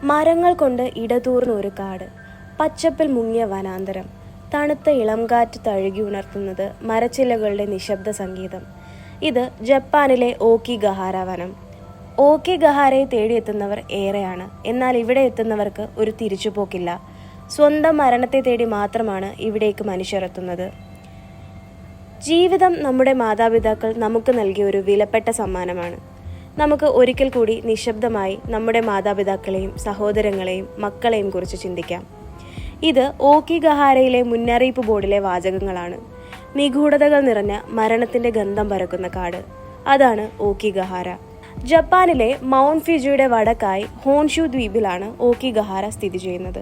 മരങ്ങൾ കൊണ്ട് ഇടതൂർന്ന ഒരു കാട്, പച്ചപ്പിൽ മുങ്ങിയ വനാന്തരം, തണുത്ത ഇളംകാറ്റ് തഴുകി ഉണർത്തുന്നത് മരച്ചില്ലകളുടെ നിശബ്ദ സംഗീതം. ഇത് ജപ്പാനിലെ ഓക്കിഗഹാര വനം. ഓക്കിഗഹാരയെ തേടിയെത്തുന്നവർ ഏറെയാണ്. എന്നാൽ ഇവിടെ എത്തുന്നവർക്ക് ഒരു തിരിച്ചുപോക്കില്ല. സ്വന്തം മരണത്തെ തേടി മാത്രമാണ് ഇവിടേക്ക് മനുഷ്യർ എത്തുന്നത്. ജീവിതം നമ്മുടെ മാതാപിതാക്കൾ നമുക്ക് നൽകിയ ഒരു വിലപ്പെട്ട സമ്മാനമാണ്. നമുക്ക് ഒരിക്കൽ കൂടി നിശബ്ദമായി നമ്മുടെ മാതാപിതാക്കളെയും സഹോദരങ്ങളെയും മക്കളെയും കുറിച്ച് ചിന്തിക്കാം. ഇത് ഓക്കിഗഹാരയിലെ മുന്നറിയിപ്പ് ബോർഡിലെ വാചകങ്ങളാണ്. നിഗൂഢതകൾ നിറഞ്ഞ മരണത്തിന്റെ ഗന്ധം പരക്കുന്ന കാട്, അതാണ് ഓക്കിഗഹാര. ജപ്പാനിലെ മൗണ്ട് ഫിജിയുടെ വടക്കായി ഹോൻഷു ദ്വീപിലാണ് ഓക്കിഗഹാര സ്ഥിതി ചെയ്യുന്നത്.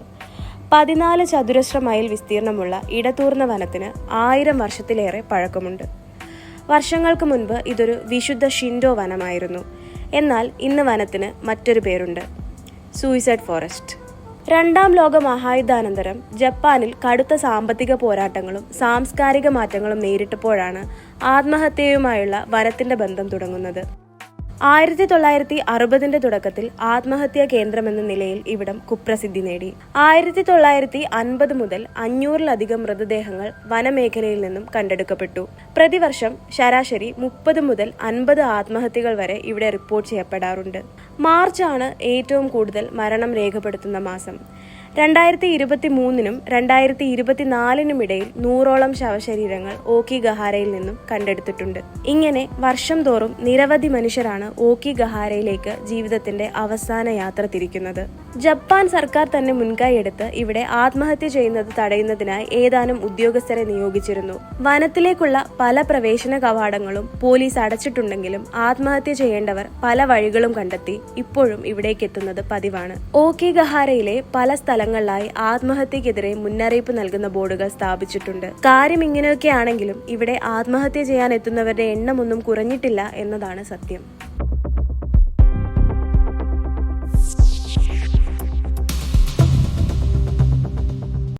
14 ചതുരശ്ര മൈൽ വിസ്തീർണമുള്ള ഇടതൂർന്ന വനത്തിന് 1000 വർഷത്തിലേറെ പഴക്കമുണ്ട്. വർഷങ്ങൾക്ക് മുൻപ് ഇതൊരു വിശുദ്ധ ഷിൻഡോ വനമായിരുന്നു. എന്നാൽ ഇന്ന് വനത്തിന് മറ്റൊരു പേരുണ്ട്, സൂയിസൈഡ് ഫോറസ്റ്റ്. 2ാം ലോക മഹായുദ്ധാനന്തരം ജപ്പാനിൽ കടുത്ത സാമ്പത്തിക പോരാട്ടങ്ങളും സാംസ്കാരിക മാറ്റങ്ങളും നേരിട്ടപ്പോഴാണ് ആത്മഹത്യയുമായുള്ള വനത്തിന്റെ ബന്ധം തുടങ്ങുന്നത്. 1960ന്റെ തുടക്കത്തിൽ ആത്മഹത്യാ കേന്ദ്രമെന്ന നിലയിൽ ഇവിടം കുപ്രസിദ്ധി നേടി. 1950 മുതൽ 500-ലധികം മൃതദേഹങ്ങൾ വനമേഖലയിൽ നിന്നും കണ്ടെടുക്കപ്പെട്ടു. പ്രതിവർഷം ശരാശരി 30 മുതൽ 50 ആത്മഹത്യകൾ വരെ ഇവിടെ റിപ്പോർട്ട് ചെയ്യപ്പെടാറുണ്ട്. മാർച്ചാണ് ഏറ്റവും കൂടുതൽ മരണം രേഖപ്പെടുത്തുന്ന മാസം. 2023നും 2024നും ഇടയിൽ 100ഓളം ശവശരീരങ്ങൾ ഓക്കിഗഹാരയിൽ നിന്നും കണ്ടെടുത്തിട്ടുണ്ട്. ഇങ്ങനെ വർഷം തോറും നിരവധി മനുഷ്യരാണ് ഓക്കിഗഹാരയിലേക്ക് ജീവിതത്തിന്റെ അവസാന യാത്ര തിരിക്കുന്നത്. ജപ്പാൻ സർക്കാർ തന്നെ മുൻകൈയെടുത്ത് ഇവിടെ ആത്മഹത്യ ചെയ്യുന്നത് തടയുന്നതിനായി ഏതാനും ഉദ്യോഗസ്ഥരെ നിയോഗിച്ചിരുന്നു. വനത്തിലേക്കുള്ള പല പ്രവേശന കവാടങ്ങളും പോലീസ് അടച്ചിട്ടുണ്ടെങ്കിലും ആത്മഹത്യ ചെയ്യേണ്ടവർ പല വഴികളും കണ്ടെത്തി ഇപ്പോഴും ഇവിടേക്ക് എത്തുന്നത് പതിവാണ്. ഓക്കിഗഹാരയിലെ പല സ്ഥലങ്ങളിലായി ആത്മഹത്യക്കെതിരെ മുന്നറിയിപ്പ് നൽകുന്ന ബോർഡുകൾ സ്ഥാപിച്ചിട്ടുണ്ട്. കാര്യം ഇങ്ങനെയൊക്കെ ആണെങ്കിലും ഇവിടെ ആത്മഹത്യ ചെയ്യാൻ എത്തുന്നവരുടെ എണ്ണമൊന്നും കുറഞ്ഞിട്ടില്ല എന്നതാണ് സത്യം.